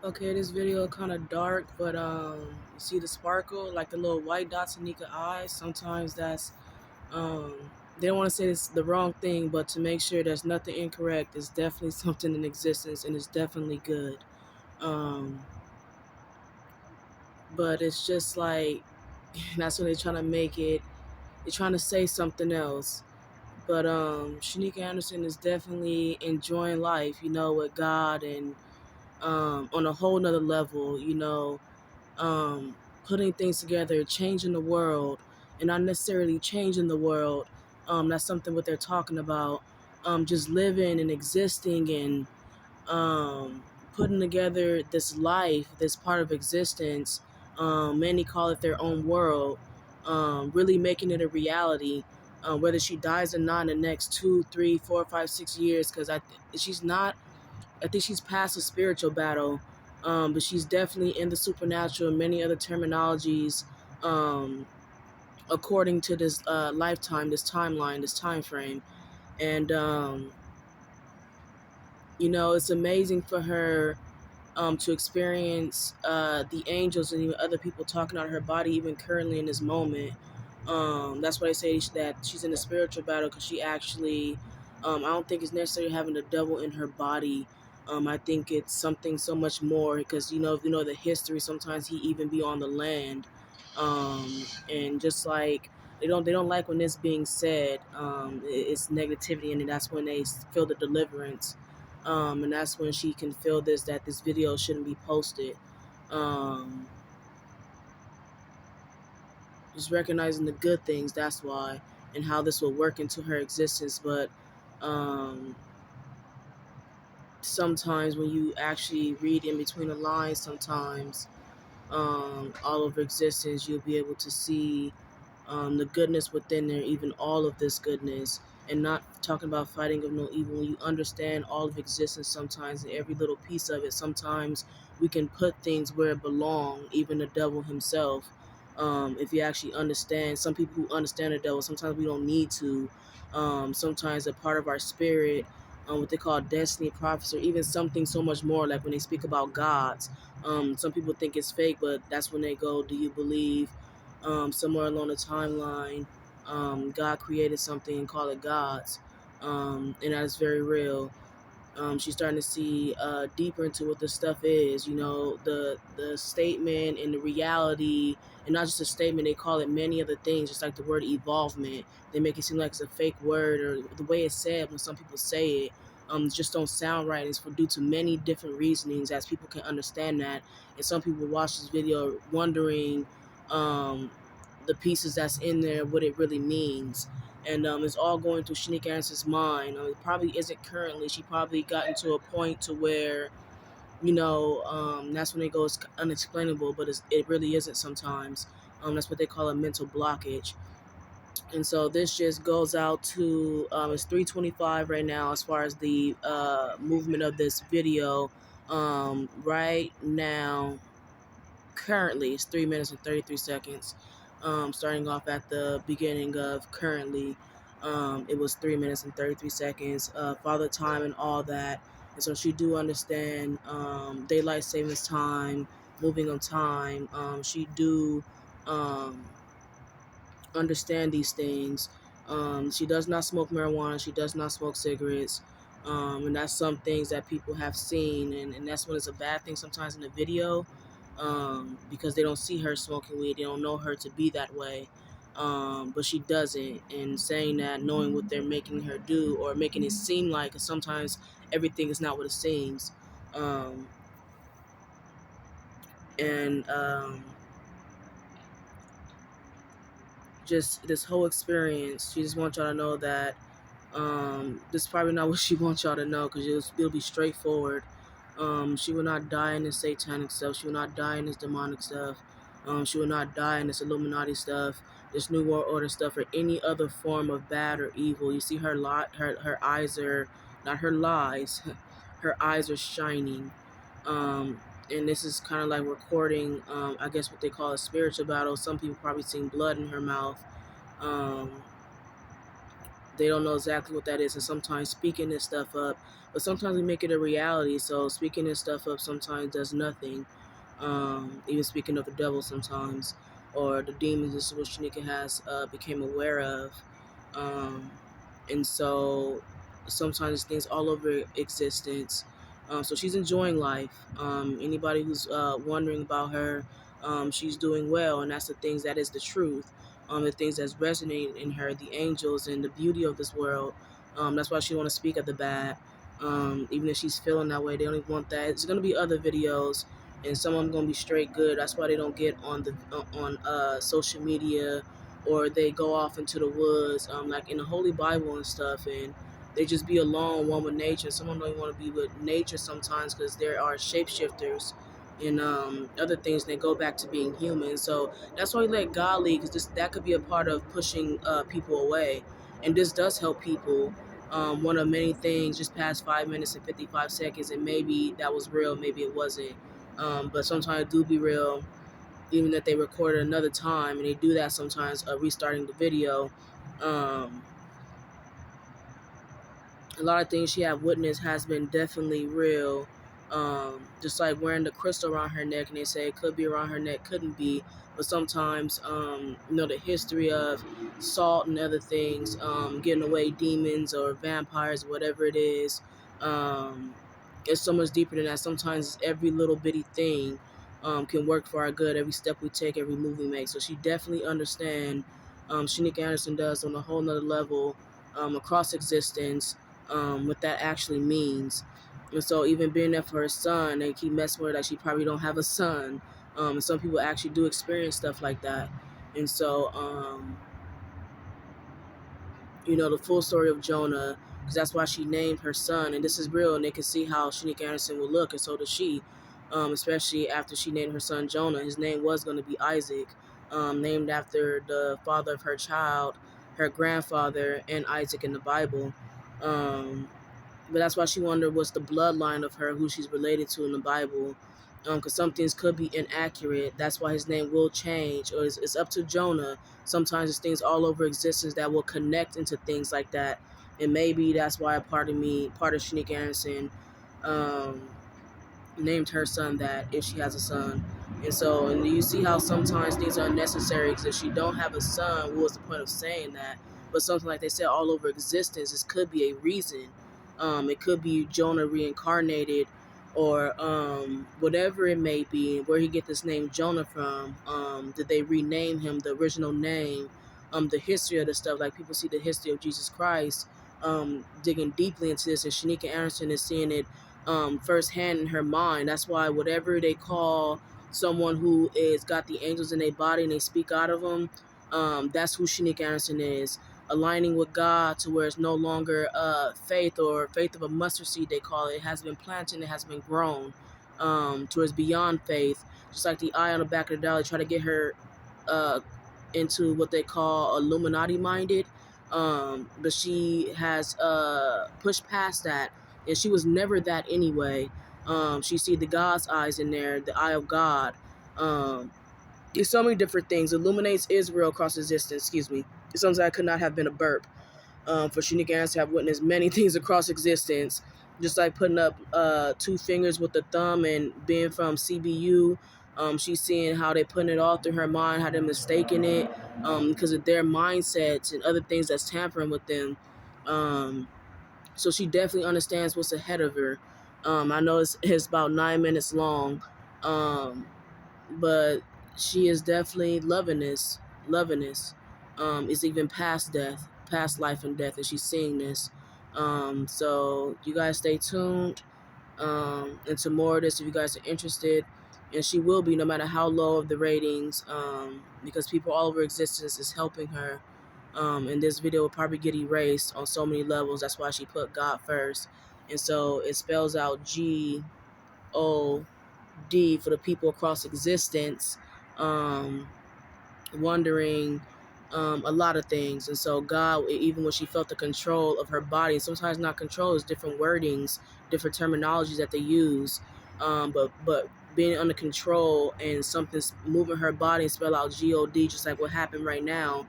Okay, this video kind of dark, but you see the sparkle, like the little white dots in Nika eyes. Sometimes that's they don't want to say it's the wrong thing, but to make sure there's nothing incorrect, it's definitely something in existence, and it's definitely good. Um, but it's just like that's when they're trying to make it. They're trying to say something else. But Shanika Anderson is definitely enjoying life, with God and on a whole nother level, putting things together, changing the world, and not necessarily changing the world. That's something what they're talking about. Just living and existing and um, putting together this life, this part of existence. Many call it their own world. Really making it a reality. Whether she dies or not in the next 2, 3, 4, 5, 6 years, because she's not I think she's past a spiritual battle, but she's definitely in the supernatural and many other terminologies, um, according to this lifetime, this timeline, this time frame. And, it's amazing for her to experience the angels and even other people talking out of her body, even currently in this moment. That's why I say that she's in a spiritual battle because she actually, I don't think it's necessarily having the devil in her body. I think it's something so much more because if you know the history, sometimes he even be on the land, and just like they don't like when this being said. It's negativity, and that's when they feel the deliverance. And that's when she can feel that this video shouldn't be posted. Um, just recognizing the good things, that's why, and how this will work into her existence. But um, sometimes when you actually read in between the lines, sometimes all of existence, you'll be able to see the goodness within there, even all of this goodness, and not talking about fighting of no evil. When you understand all of existence, sometimes and every little piece of it, sometimes we can put things where it belong, even the devil himself. If you actually understand, some people who understand the devil, sometimes we don't need to. Sometimes a part of our spirit, what they call destiny, prophecy, or even something so much more, like when they speak about gods. Some people think it's fake, but that's when they go, do you believe somewhere along the timeline, God created something and call it gods, and that is very real. She's starting to see deeper into what this stuff is. The statement and the reality, and not just a statement. They call it many other things, just like the word evolvement. They make it seem like it's a fake word, or the way it's said when some people say it. Just don't sound right. It's for due to many different reasonings, as people can understand that. And some people watch this video wondering um, the pieces that's in there, what it really means. And it's all going through Shanika Anderson's mind. It probably isn't currently. She probably gotten to a point to where, that's when it goes unexplainable, but it really isn't sometimes. That's what they call a mental blockage. And so this just goes out to, it's 3:25 right now as far as the movement of this video. Right now, currently, it's 3 minutes and 33 seconds. Starting off at the beginning of currently, it was 3 minutes and 33 seconds. Father time and all that. And so she do understand daylight savings time, moving on time. She do um, understand these things. She does not smoke marijuana. She does not smoke cigarettes. And that's some things that people have seen. And that's when it's a bad thing sometimes in the video, because they don't see her smoking weed. They don't know her to be that way. But she doesn't. And saying that, knowing what they're making her do or making it seem like, 'cause sometimes everything is not what it seems. Um, and just this whole experience, she just wants y'all to know that this is probably not what she wants y'all to know, because it'll be straightforward. She will not die in this satanic stuff. She will not die in this demonic stuff. She will not die in this Illuminati stuff, this New World Order stuff, or any other form of bad or evil. You see her eyes are, not her lies, her eyes are shining. And this is kind of like recording, I guess what they call a spiritual battle. Some people probably seen blood in her mouth. Um, they don't know exactly what that is. And sometimes speaking this stuff up, but sometimes we make it a reality. So speaking this stuff up sometimes does nothing. Even speaking of the devil sometimes, or the demons, this is what Shanika has became aware of. Um, and so sometimes things all over existence. So she's enjoying life. Anybody who's wondering about her, she's doing well, and that's the things that is the truth. The things that's resonating in her, the angels and the beauty of this world. That's why she want to speak of the bad. Even if she's feeling that way, they don't even want that. It's gonna be other videos, and some of them gonna be straight good. That's why they don't get on the on social media, or they go off into the woods, like in the Holy Bible and stuff, and they just be alone, one with nature. Some of them don't even want to be with nature sometimes because there are shapeshifters and other things. They go back to being human. So that's why we let God lead, because that could be a part of pushing people away, and this does help people. One of many things, just past 5 minutes and 55 seconds, and maybe that was real, maybe it wasn't. But sometimes it do be real, even if they record it another time, and they do that sometimes, restarting the video. Um, a lot of things she have witnessed has been definitely real. Just like wearing the crystal around her neck, and they say it could be around her neck, couldn't be. But sometimes, the history of salt and other things, getting away demons or vampires, whatever it is, it's so much deeper than that. Sometimes every little bitty thing can work for our good. Every step we take, every move we make. So she definitely understands. Shanika Anderson does on a whole nother level, across existence, what that actually means. And so even being there for her son, they keep messing with her like she probably don't have a son. And some people actually do experience stuff like that. And so, the full story of Jonah, because that's why she named her son. And this is real, and they can see how Shanika Anderson will look, and so does she. Especially after she named her son Jonah. His name was going to be Isaac, named after the father of her child, her grandfather, and Isaac in the Bible. But that's why she wondered what's the bloodline of her, who she's related to in the Bible. Because some things could be inaccurate. That's why his name will change, or it's up to Jonah. Sometimes it's things all over existence that will connect into things like that. And maybe that's why a part of Shanika Anderson, um, named her son that, if she has a son. And so, and you see how sometimes things are unnecessary, because if she don't have a son, what was the point of saying that? But something like they said all over existence, this could be a reason. It could be Jonah reincarnated, or whatever it may be. Where he get this name Jonah from? Did they rename him the original name? The history of the stuff, like people see the history of Jesus Christ, digging deeply into this, and Shanika Anderson is seeing it firsthand in her mind. That's why whatever they call someone who is got the angels in their body and they speak out of them, that's who Shanika Anderson is. Aligning with God to where it's no longer faith, or faith of a mustard seed, they call it. It has been planted and it has been grown towards beyond faith. Just like the eye on the back of the dollar, try to get her uh, into what they call Illuminati minded. But she has pushed past that, and she was never that anyway. She see the God's eyes in there, the eye of God. There's so many different things. Illuminates Israel across existence. Excuse me. Sometimes I could not have been a burp. For Shanika Anderson to have witnessed many things across existence, just like putting up two fingers with the thumb, and being from CBU. She's seeing how they putting it all through her mind, how they're mistaking it, because of their mindsets and other things that's tampering with them. So she definitely understands what's ahead of her. I know it's about 9 minutes long, but she is definitely loving this. It's even past death, past life and death, and she's seeing this. So you guys stay tuned into more of this if you guys are interested. And she will be, no matter how low of the ratings, because people all over existence is helping her. And this video will probably get erased on so many levels. That's why she put God first. And so it spells out GOD for the people across existence, um, wondering a lot of things. And so God, even when she felt the control of her body, sometimes not control, is different wordings, different terminologies that they use, but being under control and something's moving her body and spell out GOD, just like what happened right now.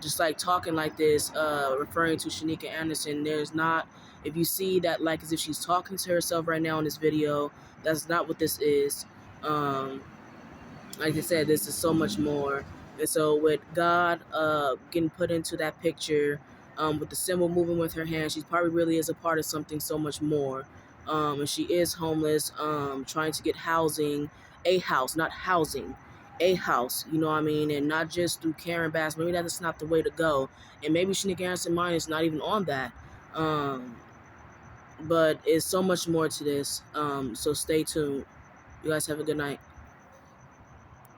just like talking like this, referring to Shanika Anderson. There's not, if you see that like as if she's talking to herself right now in this video, that's not what this is. Like I said, this is so much more. And so with God getting put into that picture, with the symbol moving with her hand, she probably really is a part of something so much more. And she is homeless, trying to get housing, a house, not housing, a house, you know what I mean? And not just through Karen Bass. Maybe that's not the way to go. And maybe Shanika Anderson's mind is not even on that. But it's so much more to this. So stay tuned. You guys have a good night.